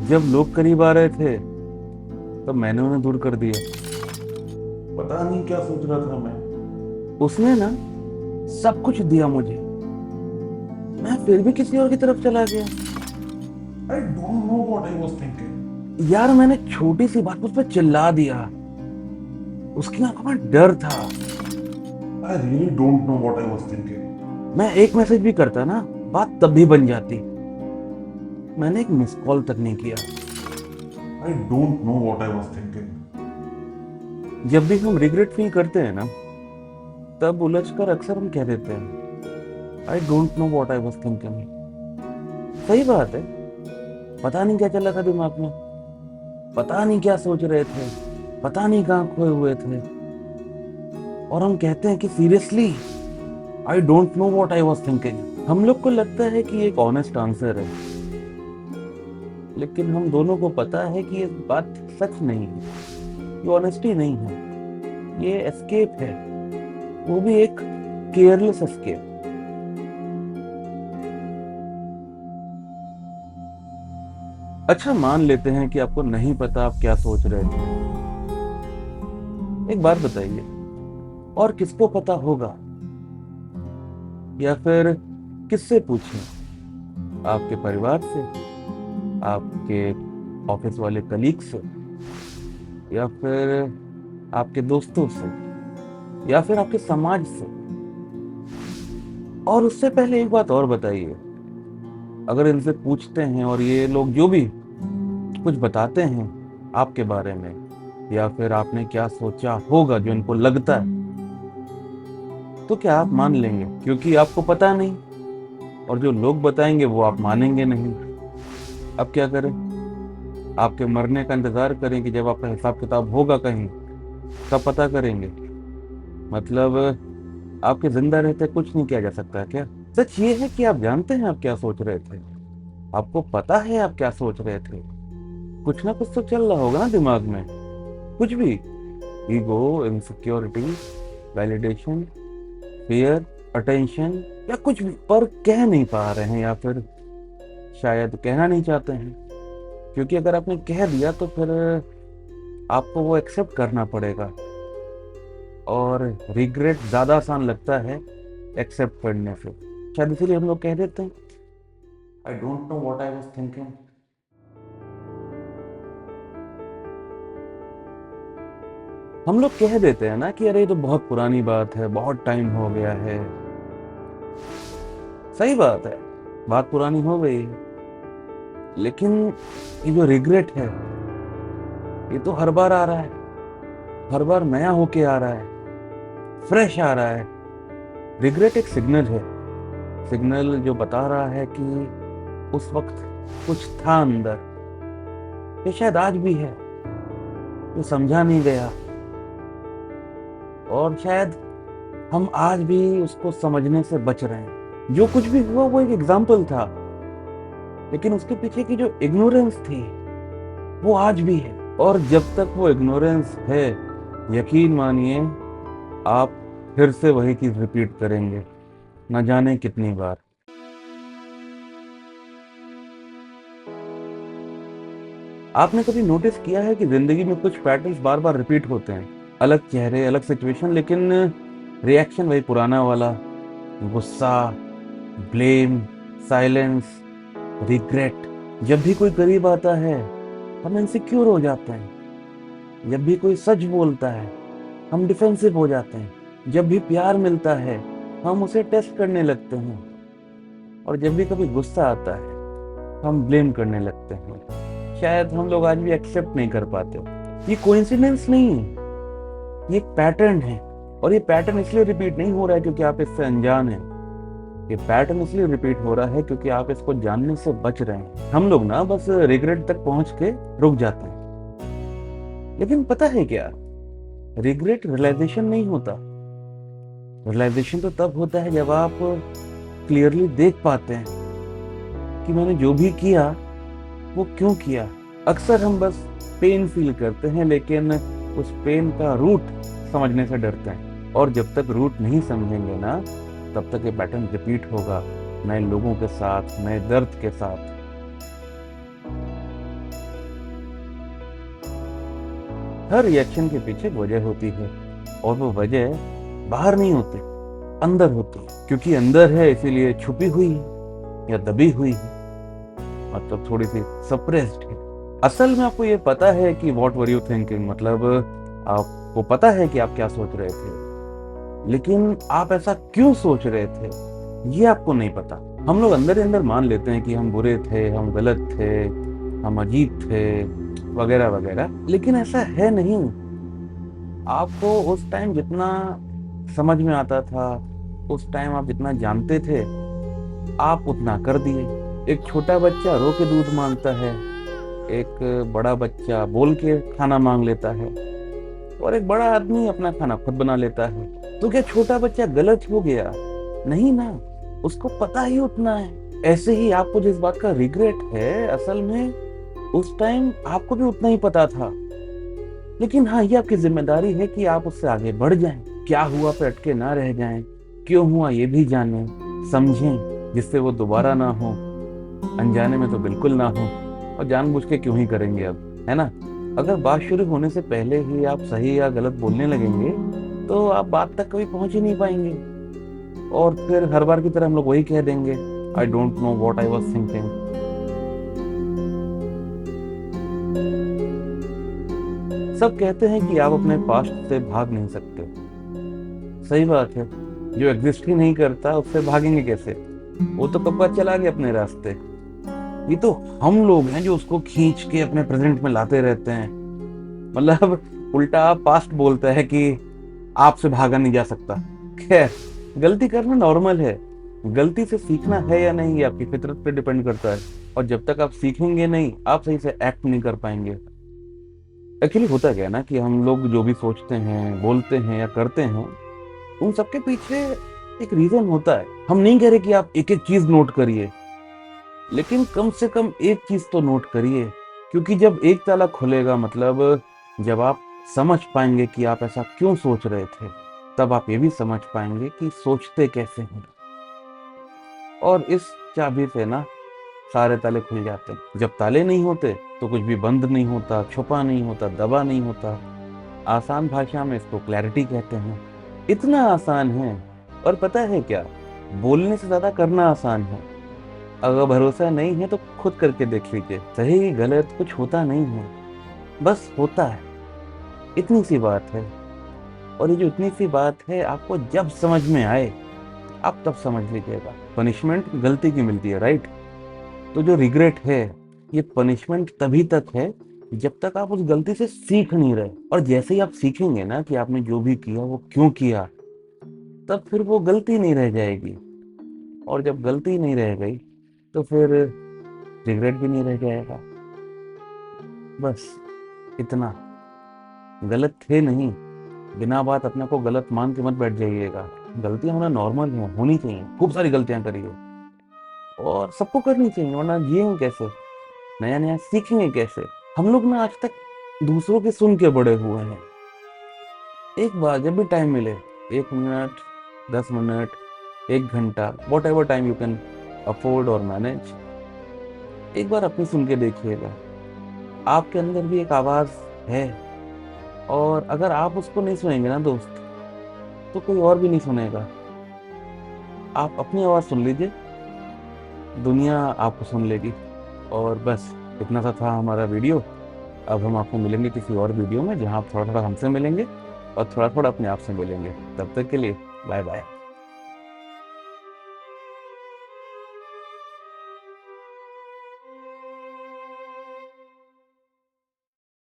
जब लोग करीब आ रहे थे तब मैंने उन्हें दूर कर दिया। पता नहीं क्या सोच रहा था मैं। उसने ना सब कुछ दिया मुझे, मैं फिर भी किसी और की तरफ चला गया। I don't know what I was thinking. यार मैंने छोटी सी बात उस पर चिल्ला दिया। उसकी आंखों में डर था। I really don't know what I was thinking. मैं एक मैसेज भी करता ना, बात तब भी बन जाती। मैंने एक मिस कॉल तक नहीं किया। I don't know what I was thinking. जब भी हम रिग्रेट फील करते हैं ना, तब उलझकर अक्सर हम कह देते हैं I don't know what I was thinking. सही बात है, पता नहीं क्या चला था दिमाग में, पता नहीं क्या सोच रहे थे, पता नहीं कहाँ खोए हुए थे। और हम कहते हैं कि seriously I don't know what I was thinking. हम लोग को लगता है कि ये एक ऑनेस्ट आंसर है, लेकिन हम दोनों को पता है कि ये बात सच नहीं है, ये ऑनेस्टी नहीं है, ये एस्केप है, वो भी एक केयरलेस एस्केप। अच्छा मान लेते हैं कि आपको नहीं पता आप क्या सोच रहे थे। एक बात बताइए, और किसको पता होगा? या फिर किससे पूछें? आपके परिवार से, आपके ऑफिस वाले कलीग से, या फिर आपके दोस्तों से, या फिर आपके समाज से? और उससे पहले एक बात और बताइए, अगर इनसे पूछते हैं और ये लोग जो भी कुछ बताते हैं आपके बारे में, या फिर आपने क्या सोचा होगा जो इनको लगता है, तो क्या आप मान लेंगे क्योंकि आपको पता नहीं, और जो लोग बताएंगे वो आप मानेंगे नहीं? अब क्या करें? आपके मरने का इंतजार करें कि जब आपका हिसाब किताब होगा कहीं, तब पता करेंगे? मतलब आपके जिंदा रहते कुछ नहीं किया जा सकता क्या? सच ये है कि आप जानते हैं आप क्या सोच रहे थे, आपको पता है आप क्या सोच रहे थे। कुछ ना कुछ तो चल रहा होगा ना दिमाग में, कुछ भी, ego, insecurity, validation, fear, attention, या कुछ भी, पर कह नहीं पा रहे हैं, या फिर शायद कहना नहीं चाहते हैं। क्योंकि अगर आपने कह दिया तो फिर आपको वो एक्सेप्ट करना पड़ेगा, और रिग्रेट ज्यादा आसान लगता है एक्सेप्ट करने से। शायद इसीलिए हम लोग कह देते हैं I don't know what I was thinking. हम लोग कह देते हैं ना कि अरे ये तो बहुत पुरानी बात है, बहुत टाइम हो गया है। सही बात है, बात पुरानी हो गई है, लेकिन ये जो रिग्रेट है, ये तो हर बार आ रहा है, हर बार नया होके आ रहा है, फ्रेश आ रहा है। रिग्रेट एक सिग्नल है, सिग्नल जो बता रहा है कि उस वक्त कुछ था अंदर, ये शायद आज भी है, जो समझा नहीं गया, और शायद हम आज भी उसको समझने से बच रहे हैं। जो कुछ भी हुआ वो एक एग्जाम्पल था, लेकिन उसके पीछे की जो इग्नोरेंस थी वो आज भी है। और जब तक वो इग्नोरेंस है, यकीन मानिए आप फिर से वही चीज रिपीट करेंगे, न जाने कितनी बार। आपने कभी नोटिस किया है कि जिंदगी में कुछ पैटर्न्स बार बार रिपीट होते हैं, अलग चेहरे, अलग सिचुएशन, लेकिन रिएक्शन वही पुराना वाला, गुस्सा, ब्लेम, साइलेंस, रिग्रेट। जब भी कोई करीब आता है हम इनसिक्योर हो जाते हैं, जब भी कोई सच बोलता है हम डिफेंसिव हो जाते हैं, जब भी प्यार मिलता है हम उसे टेस्ट करने लगते हैं, और जब भी कभी गुस्सा आता है हम ब्लेम करने लगते हैं। शायद हम लोग आज भी एक्सेप्ट नहीं कर पाते। ये कोइंसिडेंस नहीं है, ये एक पैटर्न है। और ये पैटर्न इसलिए रिपीट नहीं हो रहा है क्योंकि आप इससे अनजान हैं, ये पैटर्न इसलिए रिपीट हो रहा है क्योंकि आप इसको जानने से बच रहे हैं। हम लोग ना बस रिग्रेट तक पहुंच के रुक जाते हैं, लेकिन पता है क्या, रिग्रेट रियलाइजेशन नहीं होता। रियलाइजेशन तो तब होता है जब आप क्लियरली देख पाते हैं कि मैंने जो भी किया वो क्यों किया। अक्सर हम बस पेन फील करते हैं, लेकिन उस पेन का रूट समझने से डरते हैं, और जब तक रूट नहीं समझेंगे ना, तब तक ये पैटर्न रिपीट होगा, नए लोगों के साथ, नए दर्द के साथ। हर रिएक्शन के पीछे एक वजह होती है, और वो वजह बाहर नहीं होती, अंदर होती है। क्योंकि अंदर है इसीलिए छुपी हुई है या दबी हुई है, मतलब थोड़ी सी सप्रेस्ड है। असल में आपको ये पता है कि व्हाट वर यू थिंकिंग, मतलब आपको पता है कि आप क्या सोच रहे थे, लेकिन आप ऐसा क्यों सोच रहे थे ये आपको नहीं पता। हम लोग अंदर ही अंदर मान लेते हैं कि हम बुरे थे, हम गलत थे, हम अजीब थे, वगैरह वगैरह, लेकिन ऐसा है नहीं। आपको उस टाइम जितना समझ में आता था, उस टाइम आप जितना जानते थे, आप उतना कर दिए। एक छोटा बच्चा रो के दूध मांगता है, एक बड़ा बच्चा बोल के खाना मांग लेता है, और एक बड़ा आदमी अपना खाना खुद बना लेता है। तो क्या छोटा बच्चा गलत हो गया? नहीं ना, उसको पता ही उतना है। ऐसे ही आपको जिस बात का रिग्रेट है, असल में उस टाइम आपको भी उतना ही पता था। लेकिन हाँ, ये आपकी जिम्मेदारी है कि आप उससे आगे बढ़ जाएं, क्या हुआ पे अटके ना रह जाएं, क्यों हुआ ये भी जानें, समझें, जिससे वो दोबारा ना हो, अनजाने में तो बिल्कुल ना हो, और जानबूझ के क्यों ही करेंगे अब, है ना। अगर बात शुरू होने से पहले ही आप सही या गलत बोलने लगेंगे तो आप बात तक कभी पहुंच ही नहीं पाएंगे, और फिर हर बार की तरह हम लोग वही कह देंगे, I don't know what I was thinking. सब कहते हैं कि आप अपने पास्ट से भाग नहीं सकते। सही बात है, जो एग्जिस्ट ही नहीं करता उससे भागेंगे कैसे? वो तो कब का चला गया अपने रास्ते। ये तो हम लोग हैं जो उसको खींच के अपने प्रेजेंट में लाते रहते हैं। मतलब उल्टा पास्ट बोलता है कि आपसे भागा नहीं जा सकता। खैर, गलती करना नॉर्मल है, गलती से सीखना है या नहीं ये आपकी फितरत पे डिपेंड करता है, और जब तक आप सीखेंगे नहीं, आप सही से एक्ट नहीं कर पाएंगे। एक्चुअली होता क्या है ना, कि हम लोग जो भी सोचते हैं, बोलते हैं या करते हैं, उन सबके पीछे एक रीजन होता है। हम नहीं कह रहे कि आप एक एक चीज नोट करिए, लेकिन कम से कम एक चीज तो नोट करिए, क्योंकि जब एक ताला खुलेगा, मतलब जब आप समझ पाएंगे कि आप ऐसा क्यों सोच रहे थे, तब आप ये भी समझ पाएंगे कि सोचते कैसे हैं। और इस चाबी से ना सारे ताले खुल जाते हैं। जब ताले नहीं होते तो कुछ भी बंद नहीं होता, छुपा नहीं होता, दबा नहीं होता। आसान भाषा में इसको क्लैरिटी कहते हैं। इतना आसान है, और पता है क्या, बोलने से ज्यादा करना आसान है। अगर भरोसा नहीं है तो खुद करके देख लीजिए, सही गलत कुछ होता नहीं है, बस होता है। इतनी सी बात है, और ये जो इतनी सी बात है आपको जब समझ में आए, आप तब समझ लीजिएगा। पनिशमेंट गलती की मिलती है, राइट? तो जो रिग्रेट है, ये पनिशमेंट तभी तक है जब तक आप उस गलती से सीख नहीं रहे। और जैसे ही आप सीखेंगे ना कि आपने जो भी किया वो क्यों किया, तब फिर वो गलती नहीं रह जाएगी, और जब गलती नहीं रह गई तो फिर रिग्रेट भी नहीं रह जाएगा। बस इतना। गलत थे नहीं, बिना बात अपने को गलत मान के मत बैठ जाइएगा। गलतियां होना नॉर्मल है, होनी चाहिए, खूब सारी गलतियां करिए, और सबको करनी चाहिए, वरना जिएंगे कैसे, नया नया सीखेंगे कैसे? हम लोग ना आज तक दूसरों के सुन के बड़े हुए हैं। एक बार जब भी टाइम मिले, 1 मिनट, 10 मिनट, 1 घंटा, what ever time you can afford और मैनेज, एक बार अपनी सुन के देखिएगा। आपके अंदर भी एक आवाज है, और अगर आप उसको नहीं सुनेंगे ना दोस्त, तो कोई और भी नहीं सुनेगा। आप अपनी आवाज सुन लीजिए, दुनिया आपको सुन लेगी। और बस इतना सा था हमारा वीडियो। अब हम आपको मिलेंगे किसी और वीडियो में, जहां आप थोड़ा थोड़ा हमसे मिलेंगे और थोड़ा थोड़ा अपने आप से मिलेंगे। तब तक के लिए बाय बाय।